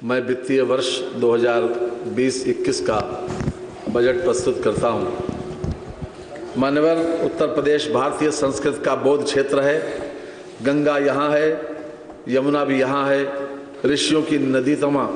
मैं वित्तीय वर्ष 2020-21 का बजट प्रस्तुत करता हूँ। मान्यवर, उत्तर प्रदेश भारतीय संस्कृति का बौद्ध क्षेत्र है। गंगा यहाँ है, यमुना भी यहाँ है, ऋषियों की नदी तमा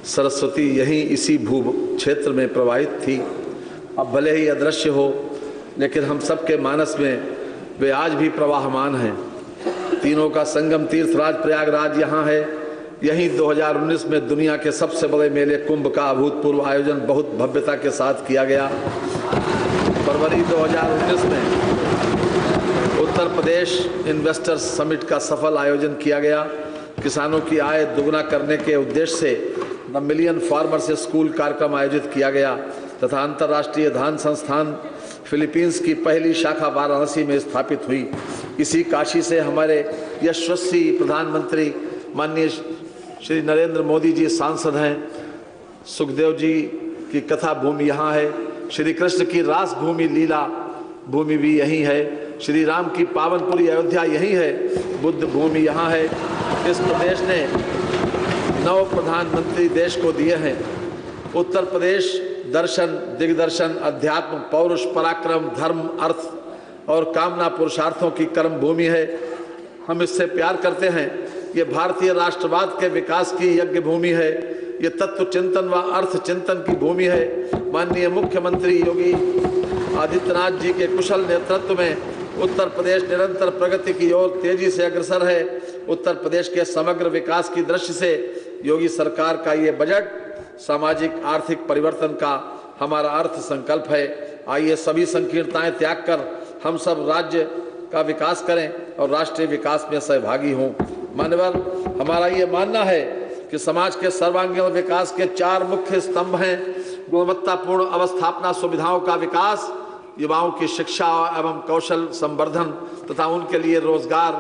सरस्वती यहीं इसी भू क्षेत्र में प्रवाहित थी। अब भले ही अदृश्य हो, लेकिन हम सबके मानस में वे आज भी प्रवाहमान हैं। तीनों का संगम तीर्थराज प्रयागराज यहाँ है। यहीं 2019 में दुनिया के सबसे बड़े मेले कुंभ का अभूतपूर्व आयोजन बहुत भव्यता के साथ किया गया। फरवरी 2019 में उत्तर प्रदेश इन्वेस्टर्स समिट का सफल आयोजन किया गया। किसानों की आय दोगुना करने के उद्देश्य से द मिलियन फार्मर्स स्कूल कार्यक्रम आयोजित किया गया तथा अंतर्राष्ट्रीय धान संस्थान फिलीपींस की पहली शाखा वाराणसी में स्थापित हुई। इसी काशी से हमारे यशस्वी प्रधानमंत्री माननीय श्री नरेंद्र मोदी जी सांसद हैं। सुखदेव जी की कथा भूमि यहाँ है। श्री कृष्ण की रास भूमि लीला भूमि भी यहीं है। श्री राम की पावनपुरी अयोध्या यहीं है। बुद्ध भूमि यहाँ है। इस प्रदेश ने 9 प्रधानमंत्री देश को दिए हैं। उत्तर प्रदेश दर्शन, दिग्दर्शन, अध्यात्म, पौरुष, पराक्रम, धर्म, अर्थ और कामना पुरुषार्थों की कर्म भूमि है। हम इससे प्यार करते हैं। ये भारतीय राष्ट्रवाद के विकास की यज्ञ भूमि है। ये तत्व चिंतन व अर्थ चिंतन की भूमि है। माननीय मुख्यमंत्री योगी आदित्यनाथ जी के कुशल नेतृत्व में उत्तर प्रदेश निरंतर प्रगति की ओर तेजी से अग्रसर है। उत्तर प्रदेश के समग्र विकास की दृष्टि से योगी सरकार का ये बजट सामाजिक आर्थिक परिवर्तन का हमारा अर्थ संकल्प है। आइए सभी संकीर्णताएं त्याग कर हम सब राज्य का विकास करें और राष्ट्रीय विकास में सहभागी हों। मान्यवर, हमारा ये मानना है कि समाज के सर्वांगीण विकास के 4 मुख्य स्तंभ हैं। गुणवत्तापूर्ण अवस्थापना सुविधाओं का विकास, युवाओं की शिक्षा एवं कौशल संवर्धन तथा उनके लिए रोजगार,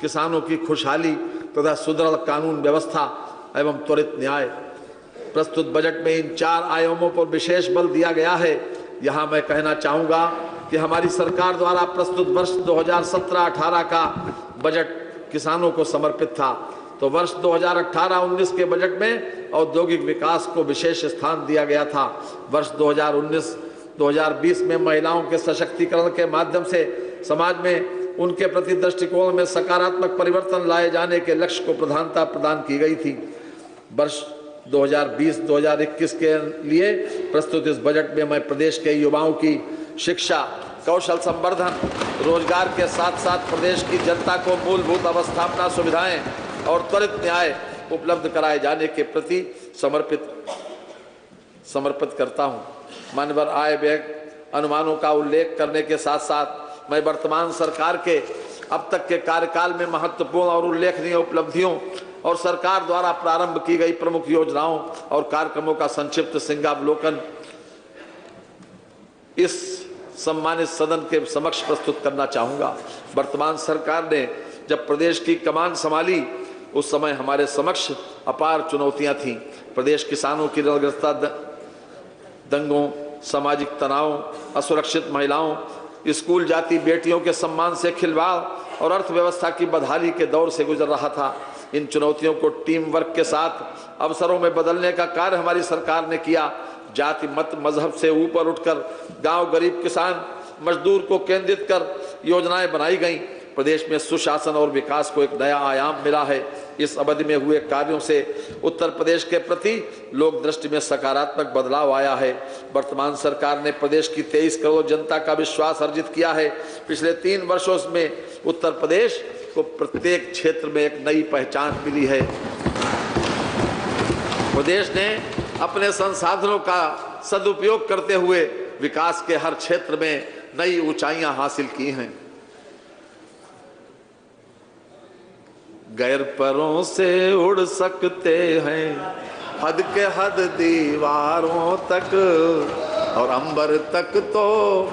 किसानों की खुशहाली तथा सुदृढ़ कानून व्यवस्था एवं त्वरित न्याय। प्रस्तुत बजट में इन 4 आयामों पर विशेष बल दिया गया है। यहाँ मैं कहना चाहूँगा कि हमारी सरकार द्वारा प्रस्तुत वर्ष 2017-18 का बजट किसानों को समर्पित था, तो वर्ष 2018-19 के बजट में औद्योगिक विकास को विशेष स्थान दिया गया था। वर्ष 2019-2020 में महिलाओं के सशक्तिकरण के माध्यम से समाज में उनके प्रति दृष्टिकोण में सकारात्मक परिवर्तन लाए जाने के लक्ष्य को प्रधानता प्रदान की गई थी। वर्ष 2020-2021 के लिए प्रस्तुत इस बजट में मैं प्रदेश के युवाओं की शिक्षा, कौशल संवर्धन, रोजगार के साथ साथ प्रदेश की जनता को मूलभूत अवस्थापना सुविधाएं और त्वरित न्याय उपलब्ध कराए जाने के प्रति समर्पित करता हूं। मान्यवर, आय व्यय अनुमानों का उल्लेख करने के साथ साथ मैं वर्तमान सरकार के अब तक के कार्यकाल में महत्वपूर्ण और उल्लेखनीय उपलब्धियों और सरकार द्वारा प्रारंभ की गई प्रमुख योजनाओं और कार्यक्रमों का संक्षिप्त सिंहावलोकन इस सम्मानित सदन के समक्ष प्रस्तुत करना चाहूँगा। वर्तमान सरकार ने जब प्रदेश की कमान संभाली, उस समय हमारे समक्ष अपार चुनौतियां थीं। प्रदेश किसानों की ऋणग्रस्तता, दंगों, सामाजिक तनाव, असुरक्षित महिलाओं, स्कूल जाती बेटियों के सम्मान से खिलवाड़ और अर्थव्यवस्था की बदहाली के दौर से गुजर रहा था। इन चुनौतियों को टीम वर्क के साथ अवसरों में बदलने का कार्य हमारी सरकार ने किया। जाति, मत, मजहब से ऊपर उठकर गांव, गरीब, किसान, मजदूर को केंद्रित कर योजनाएं बनाई गईं। प्रदेश में सुशासन और विकास को एक नया आयाम मिला है। इस अवधि में हुए कार्यों से उत्तर प्रदेश के प्रति लोक दृष्टि में सकारात्मक बदलाव आया है। वर्तमान सरकार ने प्रदेश की 23 करोड़ जनता का विश्वास अर्जित किया है। पिछले 3 वर्षों में उत्तर प्रदेश को प्रत्येक क्षेत्र में एक नई पहचान मिली है। प्रदेश ने अपने संसाधनों का सदुपयोग करते हुए विकास के हर क्षेत्र में नई ऊंचाइयां हासिल की हैं। गैर परों से उड़ सकते हैं हद के हद दीवारों तक, और अंबर तक तो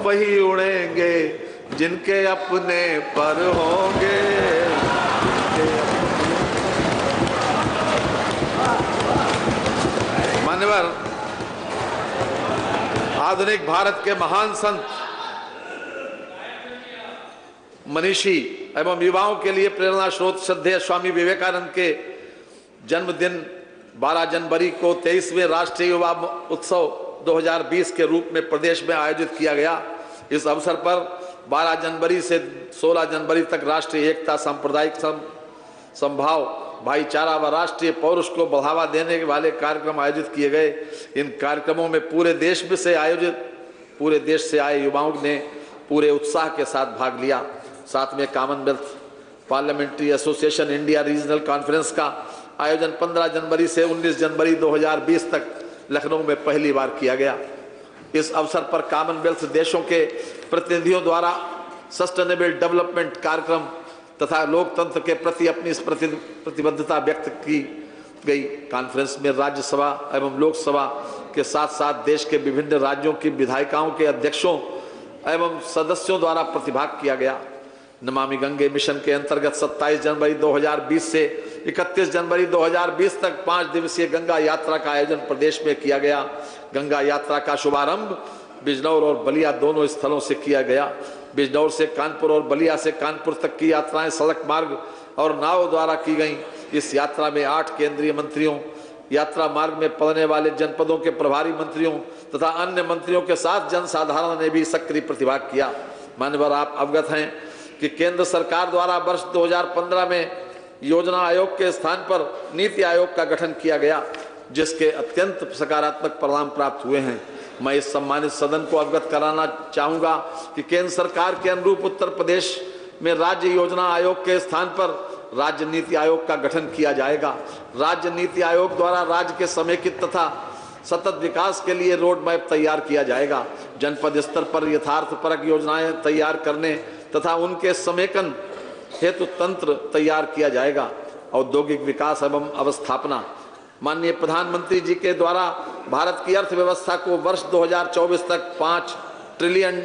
वही उड़ेंगे जिनके अपने पर होंगे। मान्यवर, आधुनिक भारत के महान संत, मनीषी एवं युवाओं के लिए प्रेरणा स्रोत श्रद्धेय स्वामी विवेकानंद के जन्मदिन 12 जनवरी को 23वें राष्ट्रीय युवा उत्सव 2020 के रूप में प्रदेश में आयोजित किया गया। इस अवसर पर 12 जनवरी से 16 जनवरी तक राष्ट्रीय एकता, सांप्रदायिक समभाव, भाईचारा व राष्ट्रीय पौरुष को बढ़ावा देने वाले कार्यक्रम आयोजित किए गए। इन कार्यक्रमों में पूरे देश से आए युवाओं ने पूरे उत्साह के साथ भाग लिया। साथ में Commonwealth parliamentary association India regional conference का आयोजन 15 जनवरी से 19 जनवरी 2020 तक लखनऊ में पहली बार किया गया। इस अवसर पर कॉमनवेल्थ देशों के प्रतिनिधियों द्वारा सस्टेनेबल डेवलपमेंट कार्यक्रम तथा लोकतंत्र के प्रति अपनी प्रतिबद्धता व्यक्त की गई। कॉन्फ्रेंस में राज्यसभा एवं लोकसभा के साथ साथ देश के विभिन्न राज्यों की विधायिकाओं के अध्यक्षों एवं सदस्यों द्वारा प्रतिभाग किया गया। नमामि गंगे मिशन के अंतर्गत 27 जनवरी 2020 से 31 जनवरी 2020 तक 5 दिवसीय गंगा यात्रा का आयोजन प्रदेश में किया गया। गंगा यात्रा का शुभारंभ बिजनौर और बलिया दोनों स्थलों से किया गया। बिजनौर से कानपुर और बलिया से कानपुर तक की यात्राएं सड़क मार्ग और नाव द्वारा की गईं। इस यात्रा में 8 केंद्रीय मंत्रियों, यात्रा मार्ग में पड़ने वाले जनपदों के प्रभारी मंत्रियों तथा अन्य मंत्रियों के साथ जनसाधारण ने भी सक्रिय प्रतिभाग किया। मान्यवर, आप अवगत हैं कि केंद्र सरकार द्वारा वर्ष 2015 में योजना आयोग के स्थान पर नीति आयोग का गठन किया गया, जिसके अत्यंत सकारात्मक परिणाम प्राप्त हुए हैं। मैं इस सम्मानित सदन को अवगत कराना चाहूँगा कि केंद्र सरकार के अनुरूप उत्तर प्रदेश में राज्य योजना आयोग के स्थान पर राज्य नीति आयोग का गठन किया जाएगा। राज्य नीति आयोग द्वारा राज्य के समेकित तथा सतत विकास के लिए रोड मैप तैयार किया जाएगा। जनपद स्तर पर यथार्थपरक योजनाएं तैयार करने तथा उनके समेकन हेतु तंत्र तैयार किया जाएगा। औद्योगिक विकास एवं अवस्थापना, माननीय प्रधानमंत्री जी के द्वारा भारत की अर्थव्यवस्था को वर्ष 2024 तक $5 ट्रिलियन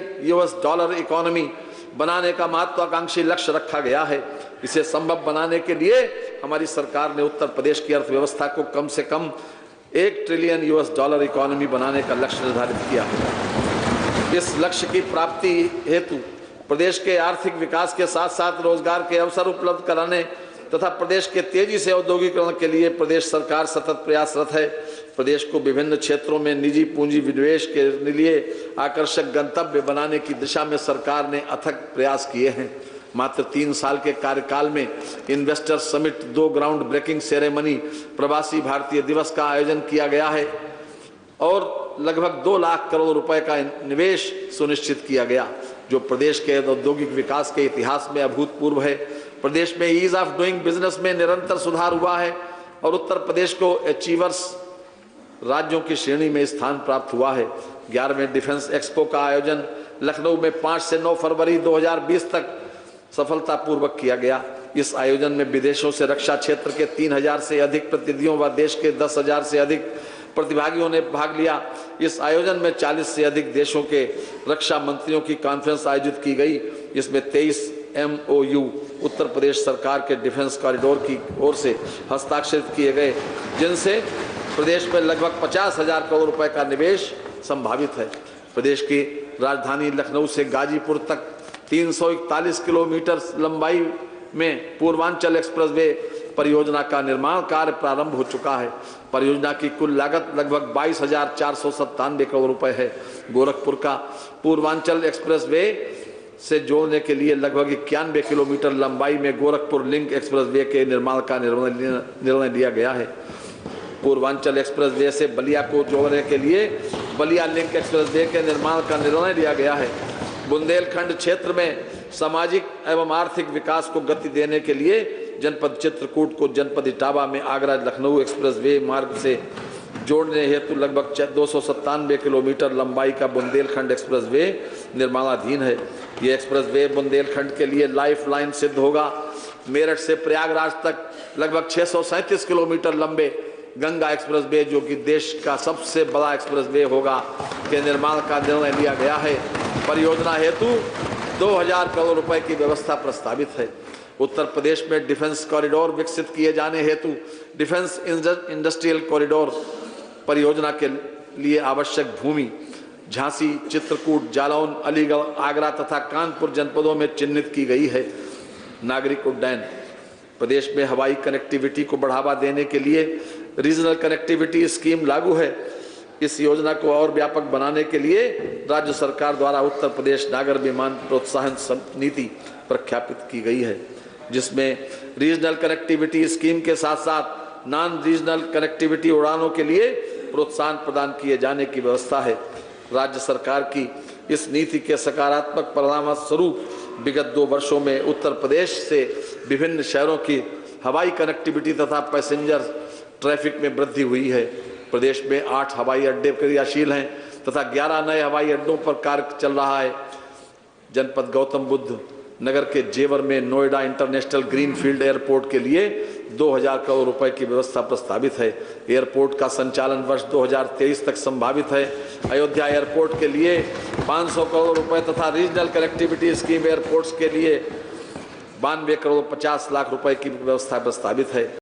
इकोनॉमी बनाने का महत्वाकांक्षी लक्ष्य रखा गया है। इसे संभव बनाने के लिए हमारी सरकार ने उत्तर प्रदेश की अर्थव्यवस्था को कम से कम $1 ट्रिलियन इकोनॉमी बनाने का लक्ष्य निर्धारित किया है। इस लक्ष्य की प्राप्ति हेतु प्रदेश के आर्थिक विकास के साथ साथ रोजगार के अवसर उपलब्ध कराने तथा प्रदेश के तेजी से औद्योगिकरण के लिए प्रदेश सरकार सतत प्रयासरत है। प्रदेश को विभिन्न क्षेत्रों में निजी पूंजी विनिवेश के लिए आकर्षक गंतव्य बनाने की दिशा में सरकार ने अथक प्रयास किए हैं। मात्र 3 साल के कार्यकाल में investor summit, 2 ground breaking ceremony, Pravasi Bharatiya दिवस का आयोजन किया गया है और लगभग 2 लाख करोड़ रुपए का निवेश सुनिश्चित किया गया, जो प्रदेश के औद्योगिक विकास के इतिहास में अभूतपूर्व है। प्रदेश में ईज ऑफ डूइंग बिजनेस में निरंतर सुधार हुआ है और उत्तर प्रदेश को अचीवर्स राज्यों की श्रेणी में स्थान प्राप्त हुआ है। 11वें डिफेंस एक्सपो का आयोजन लखनऊ में 5 से 9 फरवरी 2020 तक सफलतापूर्वक किया गया। इस आयोजन में विदेशों से रक्षा क्षेत्र के 3000 से अधिक प्रतिनिधियों व देश के 10,000 से अधिक प्रतिभागियों ने भाग लिया। इस आयोजन में 40 से अधिक देशों के रक्षा मंत्रियों की कॉन्फ्रेंस आयोजित की गई। इसमें 23 MOU उत्तर प्रदेश सरकार के डिफेंस कॉरिडोर की ओर से हस्ताक्षरित किए गए, जिनसे प्रदेश में लगभग 50,000 करोड़ रुपए का निवेश संभावित है। प्रदेश की राजधानी लखनऊ से गाजीपुर तक 341 किलोमीटर लंबाई में पूर्वांचल एक्सप्रेसवे परियोजना का निर्माण कार्य प्रारंभ हो चुका है। परियोजना की कुल लागत लगभग 22,497 करोड़ रुपए है। गोरखपुर का पूर्वांचल एक्सप्रेसवे से जोड़ने के लिए लगभग 91 किलोमीटर लंबाई में गोरखपुर लिंक एक्सप्रेसवे के निर्माण का निर्णय लिया गया है। पूर्वांचल एक्सप्रेसवे से बलिया को जोड़ने के लिए बलिया लिंक एक्सप्रेसवे के निर्माण का निर्णय लिया गया है। बुंदेलखंड क्षेत्र में सामाजिक एवं आर्थिक विकास को गति देने के लिए जनपद चित्रकूट को जनपद इटावा में आगरा लखनऊ एक्सप्रेसवे मार्ग से जोड़ने हेतु लगभग 297 किलोमीटर लंबाई का बुंदेलखंड एक्सप्रेसवे निर्माणाधीन है। ये एक्सप्रेसवे बुंदेलखंड के लिए लाइफ लाइन सिद्ध होगा। मेरठ से प्रयागराज तक लगभग 637 किलोमीटर लंबे गंगा एक्सप्रेसवे, जो कि देश का सबसे बड़ा एक्सप्रेसवे होगा, के निर्माण का निर्णय लिया गया है। परियोजना हेतु 2000 करोड़ रुपए की व्यवस्था प्रस्तावित है। उत्तर प्रदेश में डिफेंस कॉरिडोर विकसित किए जाने हेतु डिफेंस इंडस्ट्रियल कॉरिडोर परियोजना के लिए आवश्यक भूमि झांसी, चित्रकूट, जालौन, अलीगढ़, आगरा तथा कानपुर जनपदों में चिन्हित की गई है। नागरिक उड्डयन, प्रदेश में हवाई कनेक्टिविटी को बढ़ावा देने के लिए रीजनल कनेक्टिविटी स्कीम लागू है। इस योजना को और व्यापक बनाने के लिए राज्य सरकार द्वारा उत्तर प्रदेश नागर विमान प्रोत्साहन नीति प्रख्यापित की गई है, जिसमें रीजनल कनेक्टिविटी स्कीम के साथ साथ नॉन रीजनल कनेक्टिविटी उड़ानों के लिए प्रोत्साहन प्रदान किए जाने की व्यवस्था है। राज्य सरकार की इस नीति के सकारात्मक परिणाम स्वरूप विगत 2 वर्षों में उत्तर प्रदेश से विभिन्न शहरों की हवाई कनेक्टिविटी तथा पैसेंजर ट्रैफिक में वृद्धि हुई है। प्रदेश में 8 हवाई अड्डे क्रियाशील हैं तथा 11 नए हवाई अड्डों पर कार्य चल रहा है। जनपद गौतम बुद्ध नगर के जेवर में नोएडा इंटरनेशनल ग्रीनफील्ड एयरपोर्ट के लिए 2000 करोड़ रुपए की व्यवस्था प्रस्तावित है। एयरपोर्ट का संचालन वर्ष 2023 तक संभावित है। अयोध्या एयरपोर्ट के लिए 500 करोड़ रुपए तथा रीजनल कनेक्टिविटी स्कीम एयरपोर्ट्स के लिए 92 करोड़ 50 लाख रुपए की व्यवस्था प्रस्तावित है।